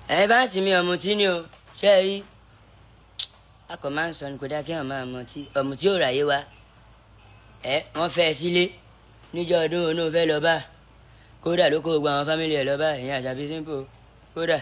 ẹ bá sì mi ọ̀mùtí ni o ṣe é rí akọ máa ń sọ ní kò dá kí wọn máa ọ̀mùtí ò ráyé wa wọ́n fẹ́ sílé níjọ́ ọdún òun náà fẹ́ lọ bá kódà ló kó gbogbo àwọn fámìlì ẹ̀ lọ bá ẹ̀yìn Àṣàbí simple kódà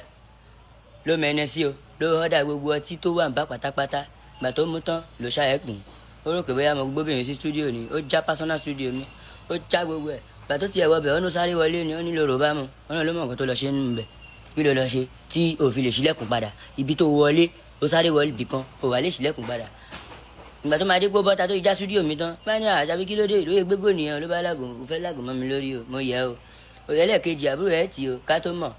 ló mẹ́nẹ sí o ló họ́dà gbogbo ọtí tó wà ń bá pátápátá gbà tó mú tán ló ṣàyẹ̀kùn ó rò pé bóyá mo gbóbìnrin sí stúdíò ni ó já personal studio mi ó já gbogbo ẹ̀ gbà tó tiẹ̀ wọbẹ̀ ọ́nú sáré wọlé ni ó nílò rò bá mu ọ̀nà ló mọ̀ nǹkan tó lọ ṣe nínú bẹ̀ kí ló lọ ṣe tí òfin lè ṣílẹ̀kùn padà ibi tó wọlé ó sáré wọlé bìkan ó wà lè ṣílẹ̀kùn padà ìgbà tó máa dé gbó bọ́ta tó já stúdíò mi tán bá ní Àṣàbí kí ló dé ìlóye gbégbó nìyẹn ló bá lágùn ó fẹ́ lágùn mọ́ mi lórí o mo yẹ o òyẹ́lẹ̀ kejì àbúrò ẹ̀ tì o ká tó mọ̀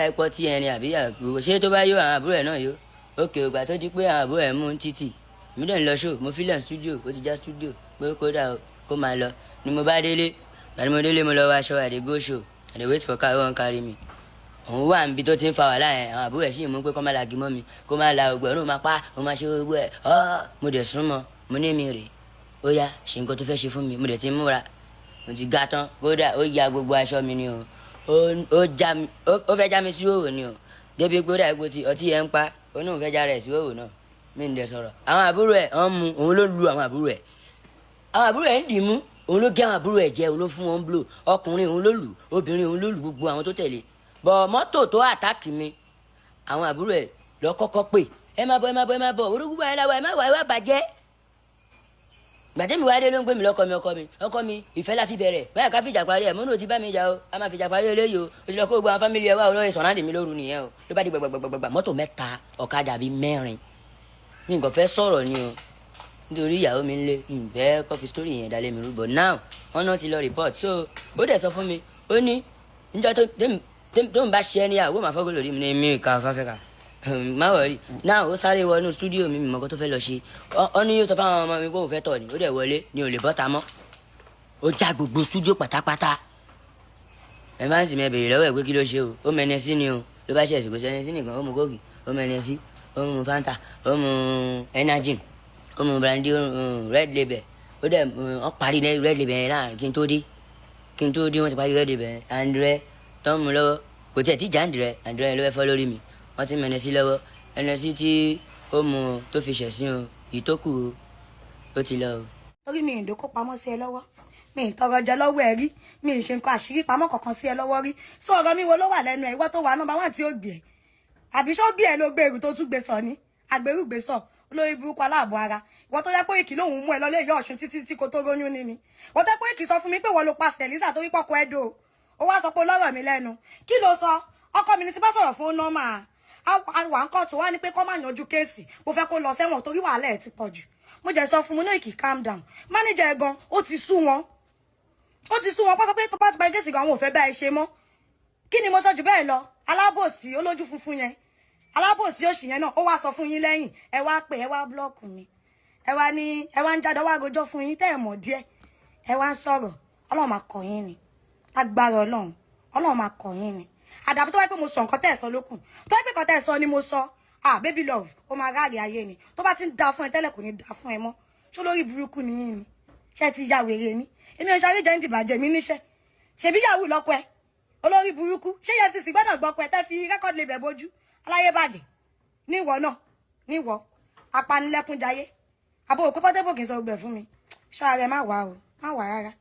ẹ̀pọ̀ tí ẹni àbí àgbò ṣé tó bá yó àwọn àbúrò ẹ̀ náà yó òkè ògbà tó di pé àwọn àbúrò ẹ̀ mú títì mi dẹ̀ ń lọ show mo fílẹ̀ studio ó ti já studio pé kódà kó máa lọ ni mo bá délé àti mo délé mo lọ wá aṣọ àdé go show àdé wait for car wọn carry me òun wà níbi tó ti ń fa wàhálà yẹn àwọn àbúrò ẹ̀ sì mú pé kó má lagi mọ́ mi kó má la ògbẹ́ òun máa pa òun máa ṣe gbogbo ẹ̀ mo dẹ̀ súnmọ́ mo ní mi rè ó yá ṣe nǹkan tó fẹ́ ṣe fún mi mo dẹ̀ ti múra mo ti ga tán kódà ó ya gbogbo aṣọ mi ni o ó fẹ́ já mi sí òwò ni o débi kódà epo ti ọtí yẹn ń pa ó ní òun fẹ́ já rẹ̀ sí òwò náà mi ń dẹ̀ sọ̀rọ̀ àwọn àbúrò ẹ̀ ọ̀n mu òun ló lu àwọn àbúrò ẹ̀ ń dì mú òun ló gé àwọn àbúrò ẹ̀ jẹ òun ló fún wọn blow ọkùnrin òun ló lù obìnrin òun ló lù gbogbo àwọn tó tẹ̀lé bọ̀ mọ́tò tó àtàkì mi àwọn àbúrò ẹ̀ lọ kọ́kọ́ pè ẹ má bọ̀ orúkú báyìí láwọ ẹ má wà ẹ wá bàjẹ́ gbàtẹ́mi wáyé ló ń gbé mi ọkọ mi ìfẹ́ la fi bẹ̀rẹ̀ báyà ká fìjà parí ẹ̀ mọ́nà ò ti bá mi jà o a máa fìjà parí eléyìí o ó ti lọ kó gbogbo àwọn fámìlì ẹ̀ wá olóyè sọ̀nàdì mi lóru nìyẹn o ló bá di gbàgbàgbàgbà mọ́tò mẹ́ta ọ̀kadà bíi mẹ́rin mi nǹkan fẹ́ sọ̀rọ̀ ni o nítorí ìyàwó mi ń lé ìfẹ́ kọfí sítórì yẹn dalẹ̀ mi rúbọ̀ now wọn náà ti lọ report so ó dẹ̀ sọ fún mi ó ní níjọ́ tó ń bá ṣe ẹni àwọn máa fọ́gọ́ lórí mi ní mi kà fáfẹ́ kà má wọrí náà ó sáré wọnú stúdíò mi mọ̀ọ́kọ́ tó fẹ́ lọ ṣe ọ ní yóò sọ fáwọn ọmọ mi kó òun fẹ́ tọ̀ ni ó dẹ̀ wọlé ni ò lè bọ́ta mọ́ ó já gbogbo stúdíò pátápátá ẹ máa ń sì mẹ bèrè lọ́wọ́ ẹ̀ pé kí ló ṣe o ó mẹ́ni sí ni o ló bá ṣe ẹ̀sìn kò sí ẹni sí nìkan ó mu kóòkì ó mẹ́ni sí ó mu fanta ó mu energy ó mu brandy ó mu red label ó dẹ̀ ọ parí red label yẹn láàrin kí n tó dé wọ́n ti parí red label yẹn André tó ń mu lọ́wọ́ kò tiẹ̀ tí jà André ló fẹ́ fọ́ lórí mi wọ́n ti mẹ́ni sí lọ́wọ́ ẹni sí tí ó mu tó fi ṣẹ̀sín o ìtókù ó ti lọ o. lórí mi ìdókò pamọ́ sí ẹ lọ́wọ́ mi ìtọrọ jẹ lọ́wọ́ ẹ rí mi ìṣe nǹkan àṣírí pamọ́ kankan sí ẹ lọ́wọ́ rí sọ ọ̀rọ̀ mi wo ló wà lẹ́nu ẹ ìwọ tó wà nọ́mbà wà tí ó gbé ẹ àbí ṣó gbé ẹ ló gbé èrú tó tún gbé sọ ni àgbèrú gbé sọ olórí burúkú aláàbọ̀ ara ìwọ tó yẹ pé ìkì lòun mú ẹ lọlé ìyá Ọ̀ṣun títí kò tó róyún ní ni ìwọ tó yẹ pé ìkì sọ fún mi pé wọ́n lo pa Stelisa torí pọ́kọ ẹ dò ó wá sọ pé lọ́rọ̀ mi lẹ́nu kí ló sọ ọkọ mi ni ti bá sọ̀rọ̀ fún nọ́mà àwọn àǹkọ́ tó wá ní pé kọ́ máa yanjú kéèsì mo fẹ́ kó lọ sẹ́wọ̀n torí wàhálà ẹ̀ ti pọ̀ jù mo jẹ́ sọ fún mi náà kì í calm down manager ẹ̀ gan ó ti sú wọn pọ́sọ́ pé tó bá ti parí kéèsì gan àwọn ò fẹ́ bá ẹ ṣe mọ́ kí ni mo sọ jù bẹ́ẹ̀ lọ alábòsí olójú funfun yẹn alábòsí òṣì yẹn náà ó wá sọ fún yín lẹ́yìn ẹ wá pè ẹ wá blọ́ọ̀kù mi ẹ wá ń jáde wá rojọ́ fún yín tẹ́ ẹ̀ mọ̀ díẹ̀ ẹ wá ń sọ̀rọ̀ Ọlọ́run máa kọ̀ yín ni agbára Ọlọ́run máa kọ̀ yín ni àdàbí tó wáyé pé mo sọ nǹkan tẹ́ ẹ̀ sọ lókùn tó wáyé pé nǹkan tẹ́ ẹ̀ sọ ni mo sọ baby love ó máa ráàrí ayé ni tó bá ti ń da fún ẹ tẹ́lẹ̀ kò ní da fún ẹ mọ́ ṣó lórí burúkú ni yín ni ṣé ti ya wèrè ni èmi ò ṣàrí jẹ́ ń dìbàjẹ́ mi níṣẹ́ ṣèbí yahoo lọ́kọ ẹ olórí burúkú ṣé yẹ sísì gbọ́dọ̀ gbọ́kọ ẹ tẹ́ fi rẹ́kọ̀dì lè bẹ̀ bójú aláyé bàjẹ́ níwọ náà níwọ apanilẹ́kúnjayé àbò òpé pọ́tẹ́bò kì í sọ gbẹ̀ fún mi ṣọ́ ara ẹ má wà rárá.